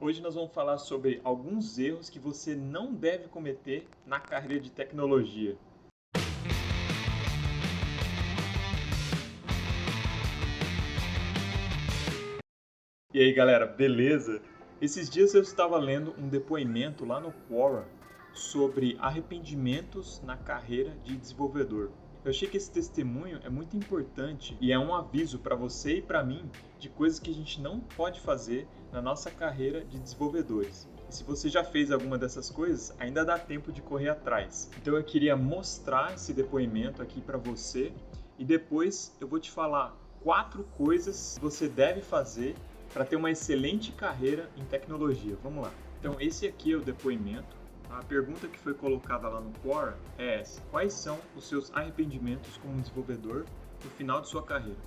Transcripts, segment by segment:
Hoje nós vamos falar sobre alguns erros que você não deve cometer na carreira de tecnologia. E aí, galera, beleza? Esses dias eu estava lendo um depoimento lá no Quora sobre arrependimentos na carreira de desenvolvedor. Eu achei que esse testemunho é muito importante e é um aviso para você e para mim de coisas que a gente não pode fazer na nossa carreira de desenvolvedores. E se você já fez alguma dessas coisas, ainda dá tempo de correr atrás. Então eu queria mostrar esse depoimento aqui para você e depois eu vou te falar 4 coisas que você deve fazer para ter uma excelente carreira em tecnologia. Vamos lá. Então esse aqui é o depoimento. A pergunta que foi colocada lá no Quora é essa: quais são os seus arrependimentos como desenvolvedor no final de sua carreira?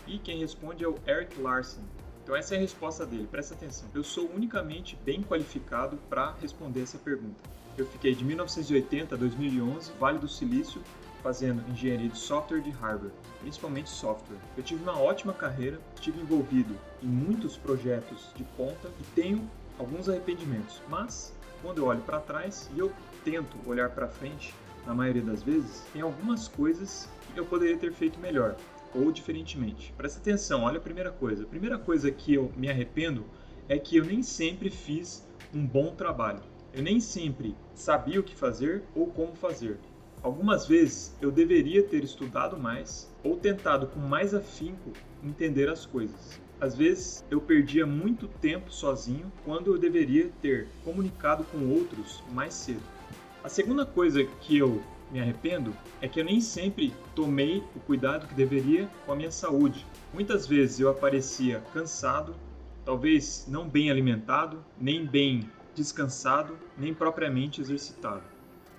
E quem responde é o Eric Larson. Então essa é a resposta dele, presta atenção. Eu sou unicamente bem qualificado para responder essa pergunta. Eu fiquei de 1980 a 2011, Vale do Silício, fazendo engenharia de software de hardware, principalmente software. Eu tive uma ótima carreira, estive envolvido em muitos projetos de ponta e tenho alguns arrependimentos, mas quando eu olho para trás e eu tento olhar para frente, na maioria das vezes, tem algumas coisas que eu poderia ter feito melhor ou diferentemente. Presta atenção, olha a primeira coisa. A primeira coisa que eu me arrependo é que eu nem sempre fiz um bom trabalho. Eu nem sempre sabia o que fazer ou como fazer. Algumas vezes eu deveria ter estudado mais ou tentado com mais afinco entender as coisas. Às vezes eu perdia muito tempo sozinho quando eu deveria ter comunicado com outros mais cedo. A segunda coisa que eu me arrependo é que eu nem sempre tomei o cuidado que deveria com a minha saúde. Muitas vezes eu aparecia cansado, talvez não bem alimentado, nem bem descansado, nem propriamente exercitado.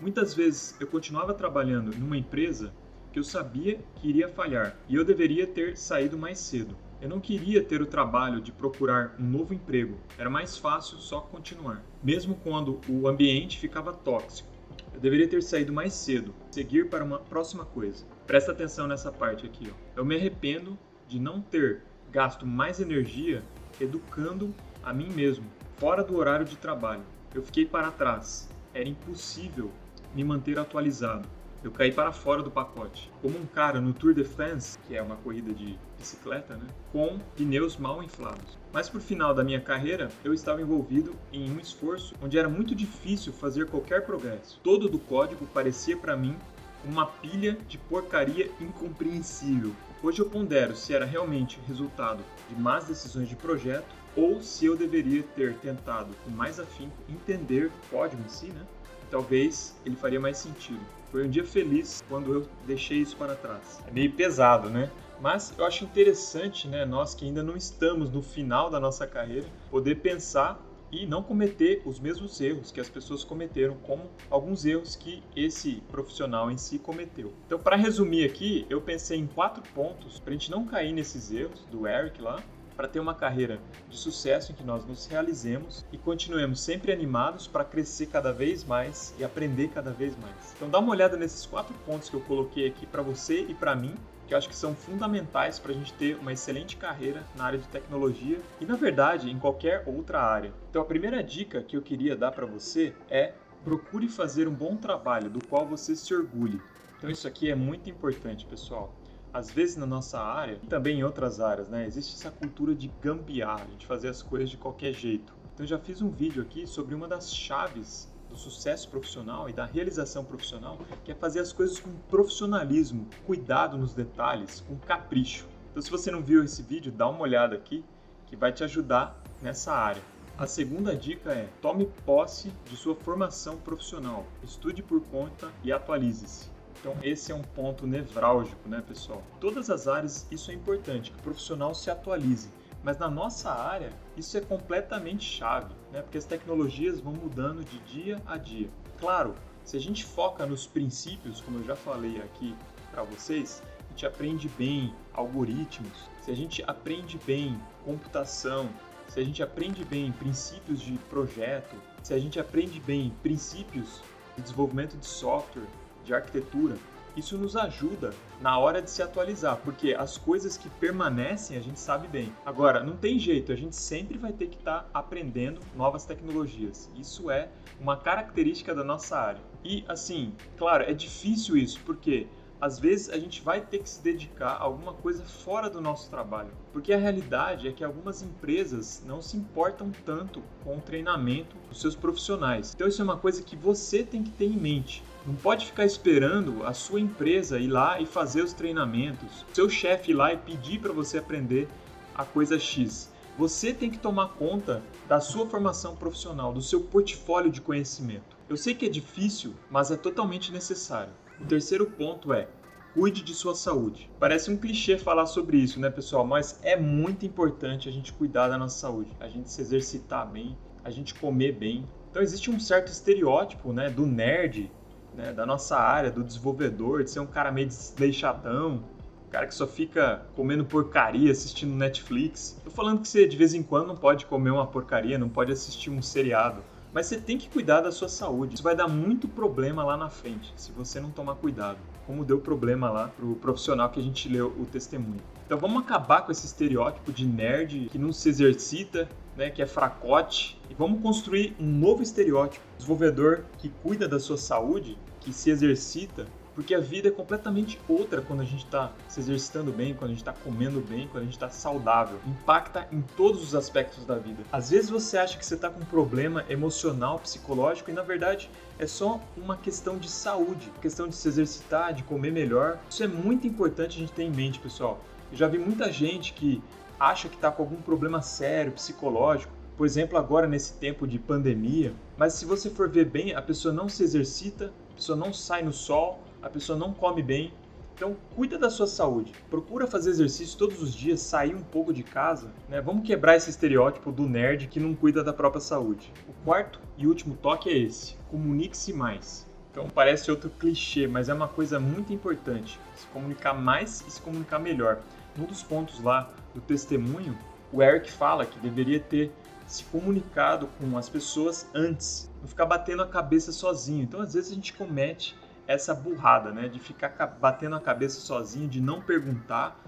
Muitas vezes eu continuava trabalhando numa empresa que eu sabia que iria falhar e eu deveria ter saído mais cedo. Eu não queria ter o trabalho de procurar um novo emprego, era mais fácil só continuar, mesmo quando o ambiente ficava tóxico. Eu deveria ter saído mais cedo, seguir para uma próxima coisa. Presta atenção nessa parte aqui, ó. Eu me arrependo de não ter gasto mais energia educando a mim mesmo, fora do horário de trabalho. Eu fiquei para trás, era impossível me manter atualizado. Eu caí para fora do pacote, como um cara no Tour de France, que é uma corrida de bicicleta, né, com pneus mal inflados. Mas pro final da minha carreira, eu estava envolvido em um esforço onde era muito difícil fazer qualquer progresso. Todo do código parecia para mim uma pilha de porcaria incompreensível. Hoje eu pondero se era realmente resultado de más decisões de projeto ou se eu deveria ter tentado com mais afinco entender o código em si, né? Talvez ele faria mais sentido. Foi um dia feliz quando eu deixei isso para trás. É meio pesado, né? Mas eu acho interessante, né, nós que ainda não estamos no final da nossa carreira, poder pensar e não cometer os mesmos erros que as pessoas cometeram, como alguns erros que esse profissional em si cometeu. Então, para resumir aqui, eu pensei em 4 pontos para a gente não cair nesses erros do Eric lá, para ter uma carreira de sucesso em que nós nos realizemos e continuemos sempre animados para crescer cada vez mais e aprender cada vez mais. Então dá uma olhada nesses 4 pontos que eu coloquei aqui para você e para mim, que eu acho que são fundamentais para a gente ter uma excelente carreira na área de tecnologia e, na verdade, em qualquer outra área. Então a primeira dica que eu queria dar para você é: procure fazer um bom trabalho do qual você se orgulhe. Então isso aqui é muito importante, pessoal. Às vezes na nossa área, e também em outras áreas, né, existe essa cultura de gambiarra, de fazer as coisas de qualquer jeito. Então eu já fiz um vídeo aqui sobre uma das chaves do sucesso profissional e da realização profissional, que é fazer as coisas com profissionalismo, cuidado nos detalhes, com capricho. Então se você não viu esse vídeo, dá uma olhada aqui, que vai te ajudar nessa área. A segunda dica é: tome posse de sua formação profissional, estude por conta e atualize-se. Então esse é um ponto nevrálgico, né, pessoal? Em todas as áreas isso é importante, que o profissional se atualize. Mas na nossa área isso é completamente chave, né? Porque as tecnologias vão mudando de dia a dia. Claro, se a gente foca nos princípios, como eu já falei aqui para vocês, a gente aprende bem algoritmos, se a gente aprende bem computação, se a gente aprende bem princípios de projeto, se a gente aprende bem princípios de desenvolvimento de software, de arquitetura, Isso nos ajuda na hora de se atualizar, porque as coisas que permanecem a gente sabe bem. Agora, não tem jeito, a gente sempre vai ter que estar aprendendo novas tecnologias. Isso é uma característica da nossa área. E assim, claro, é difícil isso, porque às vezes a gente vai ter que se dedicar a alguma coisa fora do nosso trabalho. Porque a realidade é que algumas empresas não se importam tanto com o treinamento dos seus profissionais. Então isso é uma coisa que você tem que ter em mente. Não pode ficar esperando a sua empresa ir lá e fazer os treinamentos, seu chefe ir lá e pedir para você aprender a coisa X. Você tem que tomar conta da sua formação profissional, do seu portfólio de conhecimento. Eu sei que é difícil, mas é totalmente necessário. O terceiro ponto é: cuide de sua saúde. Parece um clichê falar sobre isso, né, pessoal? Mas é muito importante a gente cuidar da nossa saúde, a gente se exercitar bem, a gente comer bem. Então existe um certo estereótipo, né, do nerd, né, da nossa área, do desenvolvedor, de ser um cara meio desleixadão, um cara que só fica comendo porcaria, assistindo Netflix. Tô falando que você de vez em quando não pode comer uma porcaria, não pode assistir um seriado. Mas você tem que cuidar da sua saúde. Isso vai dar muito problema lá na frente, se você não tomar cuidado. Como deu problema lá pro profissional que a gente leu o testemunho. Então vamos acabar com esse estereótipo de nerd que não se exercita, né, que é fracote. E vamos construir um novo estereótipo. Desenvolvedor que cuida da sua saúde, que se exercita. Porque a vida é completamente outra quando a gente está se exercitando bem, quando a gente está comendo bem, quando a gente está saudável. Impacta em todos os aspectos da vida. Às vezes você acha que você está com um problema emocional, psicológico, e na verdade é só uma questão de saúde, questão de se exercitar, de comer melhor. Isso é muito importante a gente ter em mente, pessoal. Eu já vi muita gente que acha que está com algum problema sério, psicológico, por exemplo, agora nesse tempo de pandemia, mas se você for ver bem, a pessoa não se exercita, a pessoa não sai no sol, a pessoa não come bem. Então, cuida da sua saúde. Procura fazer exercício todos os dias, sair um pouco de casa, né? Vamos quebrar esse estereótipo do nerd que não cuida da própria saúde. O quarto e último toque é esse: comunique-se mais. Então, parece outro clichê, mas é uma coisa muito importante. Se comunicar mais e se comunicar melhor. Num dos pontos lá do testemunho, o Eric fala que deveria ter se comunicado com as pessoas antes, não ficar batendo a cabeça sozinho. Então, às vezes a gente comete essa burrada, né, de ficar batendo a cabeça sozinho, de não perguntar,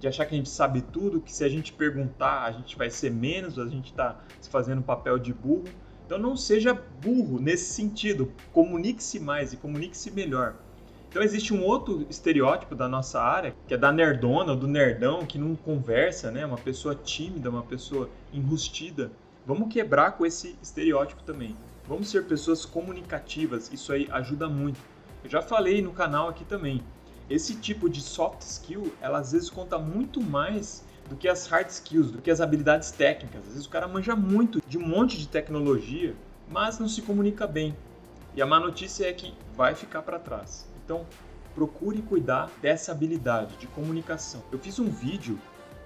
de achar que a gente sabe tudo, que se a gente perguntar a gente vai ser menos, a gente está se fazendo papel de burro. Então não seja burro nesse sentido, comunique-se mais e comunique-se melhor. Então existe um outro estereótipo da nossa área, que é da nerdona ou do nerdão, que não conversa, né, uma pessoa tímida, uma pessoa enrustida. Vamos quebrar com esse estereótipo também. Vamos ser pessoas comunicativas, isso aí ajuda muito. Eu já falei no canal aqui também, esse tipo de soft skill, ela às vezes conta muito mais do que as hard skills, do que as habilidades técnicas. Às vezes o cara manja muito de um monte de tecnologia, mas não se comunica bem. E a má notícia é que vai ficar para trás. Então, procure cuidar dessa habilidade de comunicação. Eu fiz um vídeo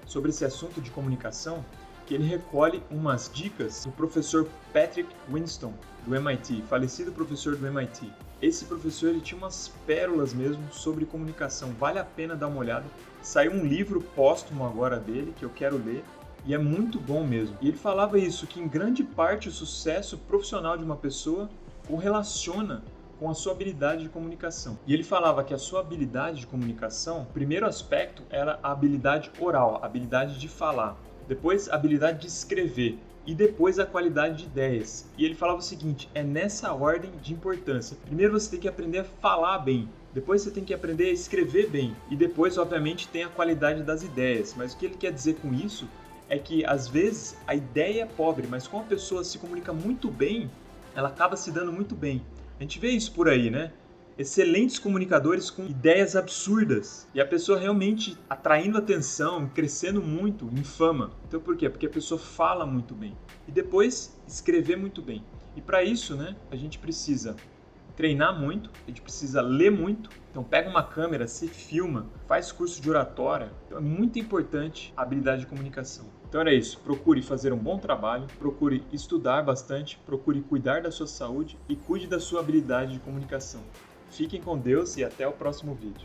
sobre esse assunto de comunicação, que ele recolhe umas dicas do professor Patrick Winston, do MIT, falecido professor do MIT. Esse professor ele tinha umas pérolas mesmo sobre comunicação, vale a pena dar uma olhada. Saiu um livro póstumo agora dele, que eu quero ler, e é muito bom mesmo. E ele falava isso, que em grande parte o sucesso profissional de uma pessoa correlaciona com a sua habilidade de comunicação. E ele falava que a sua habilidade de comunicação, o primeiro aspecto era a habilidade oral, a habilidade de falar. Depois a habilidade de escrever e depois a qualidade de ideias. E ele falava o seguinte, é nessa ordem de importância. Primeiro você tem que aprender a falar bem, depois você tem que aprender a escrever bem e depois, obviamente, tem a qualidade das ideias. Mas o que ele quer dizer com isso é que, às vezes, a ideia é pobre, mas como a pessoa se comunica muito bem, ela acaba se dando muito bem. A gente vê isso por aí, né? Excelentes comunicadores com ideias absurdas e a pessoa realmente atraindo atenção, crescendo muito em fama. Então por quê? Porque a pessoa fala muito bem e depois escrever muito bem. E para isso, né, a gente precisa treinar muito, a gente precisa ler muito. Então pega uma câmera, se filma, faz curso de oratória. Então é muito importante a habilidade de comunicação. Então era isso, procure fazer um bom trabalho, procure estudar bastante, procure cuidar da sua saúde e cuide da sua habilidade de comunicação. Fiquem com Deus e até o próximo vídeo.